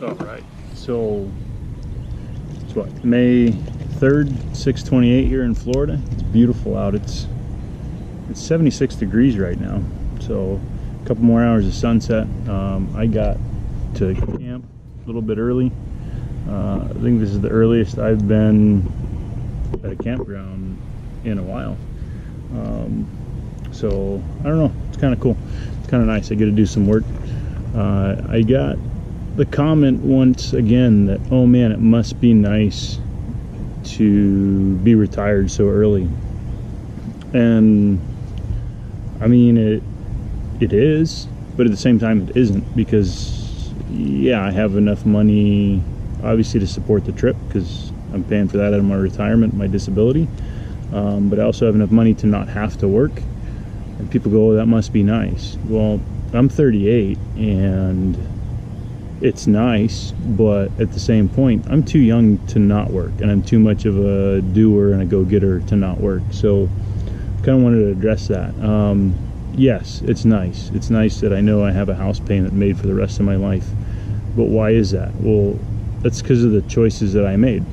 All right, so it's what, May 3rd, 6:28 here in Florida. It's beautiful out. It's 76 degrees right now, so a couple more hours of sunset. I got to camp a little bit early. I think this is the earliest I've been at a campground in a while. So I don't know, it's kind of cool. It's kind of nice. I get to do some work. I got the comment once again that, oh man, it must be nice to be retired so early. And I mean, it is, but at the same time it isn't, because yeah, I have enough money obviously to support the trip because I'm paying for that out of my retirement, my disability, but I also have enough money to not have to work. And people go, oh, that must be nice. Well, I'm 38 and it's nice, but at the same point, I'm too young to not work, and I'm too much of a doer and a go-getter to not work. So kind of wanted to address that. Yes, it's nice. It's nice that I know I have a house payment made for the rest of my life. But why is that? Well, that's because of the choices that I made.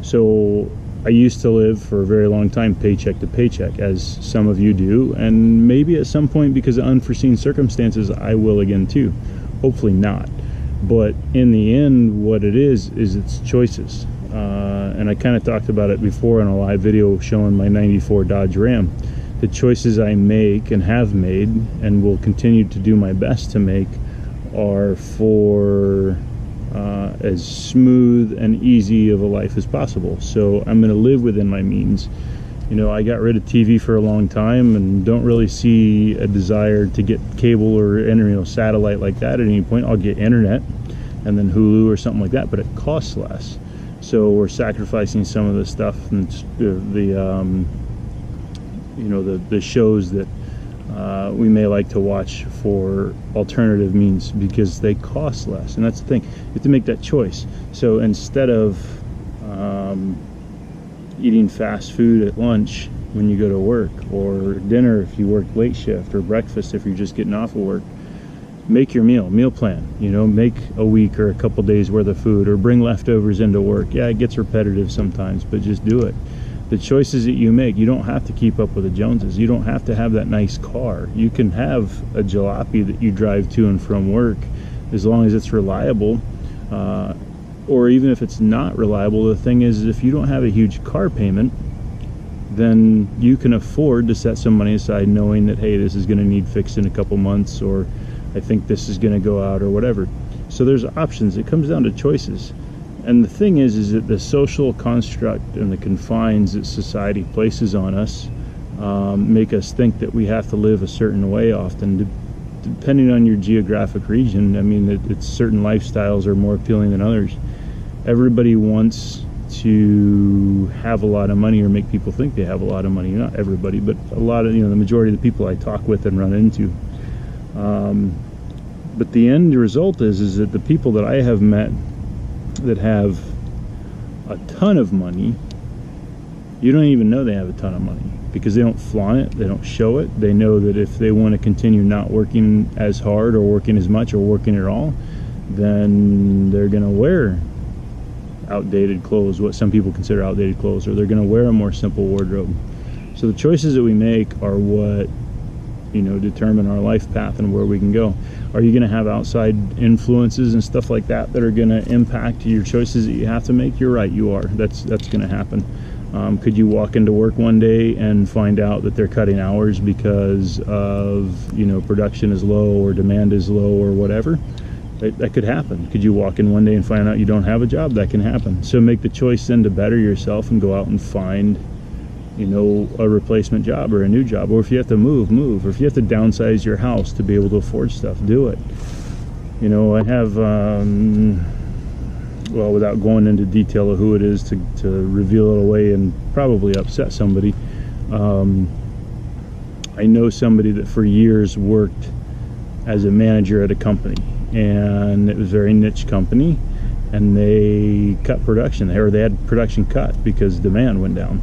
So I used to live for a very long time paycheck to paycheck, as some of you do, and maybe at some point, because of unforeseen circumstances, I will again too. Hopefully not. But in the end, what it is it's choices. And I kind of talked about it before in a live video showing my 94 Dodge Ram. The choices I make and have made and will continue to do my best to make are for as smooth and easy of a life as possible. So I'm going to live within my means. You know, I got rid of TV for a long time and don't really see a desire to get cable or satellite like that at any point. I'll get internet and then Hulu or something like that, but it costs less. So we're sacrificing some of the stuff and the shows that we may like to watch for alternative means because they cost less. And that's the thing, you have to make that choice. So instead of eating fast food at lunch when you go to work, or dinner if you work late shift, or breakfast if you're just getting off of work, make your meal plan. You know, make a week or a couple days worth of food, or bring leftovers into work. Yeah, it gets repetitive sometimes, but just do it. The choices that you make, you don't have to keep up with the Joneses. You don't have to have that nice car. You can have a jalopy that you drive to and from work, as long as it's reliable. Or even if it's not reliable, the thing is, if you don't have a huge car payment, then you can afford to set some money aside knowing that, hey, this is going to need fixed in a couple months, or I think this is going to go out, or whatever. So there's options. It comes down to choices. And the thing is that the social construct and the confines that society places on us make us think that we have to live a certain way often. Depending on your geographic region, I mean, it's certain lifestyles are more appealing than others. Everybody wants to have a lot of money, or make people think they have a lot of money. Not everybody, but a lot of, the majority of the people I talk with and run into. But the end result is that the people that I have met that have a ton of money, you don't even know they have a ton of money, because they don't flaunt it, they don't show it. They know that if they want to continue not working as hard, or working as much, or working at all, then they're going to wear outdated clothes, what some people consider outdated clothes, or they're going to wear a more simple wardrobe. So the choices that we make are what determine our life path and where we can go. Are you going to have outside influences and stuff like that are going to impact your choices that you have to make? You're right, you are. That's going to happen. Could you walk into work one day and find out that they're cutting hours because of production is low, or demand is low, or whatever? That could happen. Could you walk in one day and find out you don't have a job? That can happen. So make the choice then to better yourself and go out and find a replacement job, or a new job. Or if you have to move. Or if you have to downsize your house to be able to afford stuff, do it. I have well, without going into detail of who it is to reveal it away and probably upset somebody, I know somebody that for years worked as a manager at a company, and it was a very niche company, and they cut production, or they had production cut because demand went down.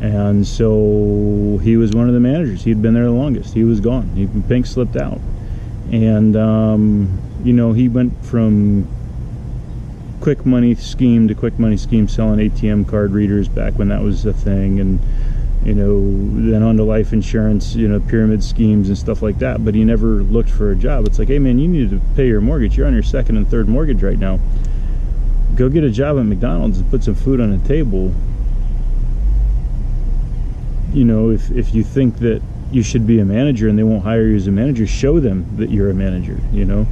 And so he was one of the managers. He'd been there the longest. He was gone. Pink slipped out. And he went from quick money scheme to quick money scheme, selling ATM card readers back when that was a thing, and you know, then on to life insurance, you know, pyramid schemes and stuff like that. But he never looked for a job. It's like, hey man, you need to pay your mortgage. You're on your second and third mortgage right now. Go get a job at McDonald's and put some food on the table. You know, if you think that you should be a manager and they won't hire you as a manager, show them that you're a manager. You know,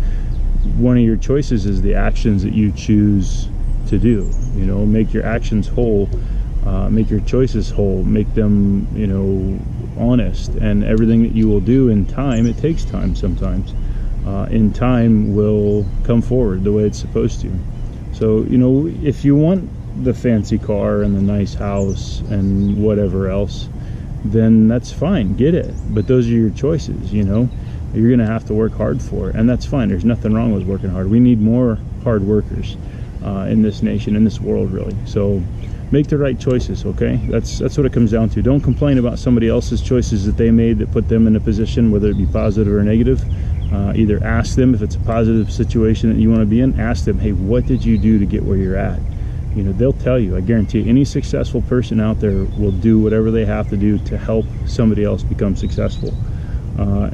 one of your choices is the actions that you choose to do. You know, make your actions whole, make your choices whole, make them, you know, honest. And everything that you will do in time, it takes time sometimes, in time will come forward the way it's supposed to. So, you know, if you want the fancy car and the nice house and whatever else, then that's fine, get it. But those are your choices, you know. You're gonna have to work hard for it, and that's fine. There's nothing wrong with working hard. We need more hard workers in this nation, in this world, really. So make the right choices, okay? That's what it comes down to. Don't complain about somebody else's choices that they made that put them in a position, whether it be positive or negative. Either ask them, if it's a positive situation that you want to be in, ask them, hey, what did you do to get where you're at? You know, they'll tell you. I guarantee you, any successful person out there will do whatever they have to do to help somebody else become successful.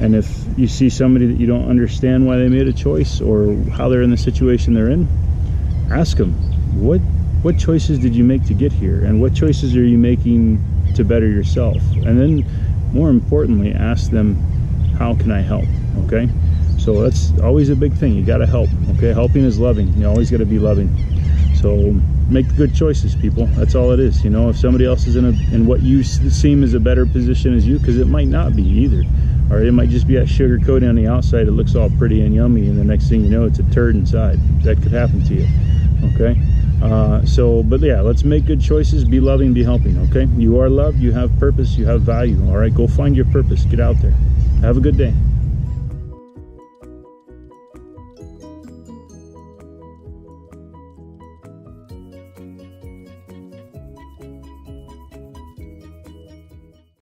And if you see somebody that you don't understand why they made a choice or how they're in the situation they're in, ask them, what choices did you make to get here? And what choices are you making to better yourself? And then, more importantly, ask them, how can I help? Okay? So that's always a big thing. You got to help. Okay? Helping is loving. You always got to be loving. So make good choices, people. That's all it is. You know, if somebody else is in what you seem is a better position as you, because it might not be either. Or it might just be that sugar coating on the outside. It looks all pretty and yummy, and the next thing you know, it's a turd inside. That could happen to you. Okay? But yeah, let's make good choices. Be loving, be helping. Okay? You are loved. You have purpose. You have value. All right? Go find your purpose. Get out there. Have a good day.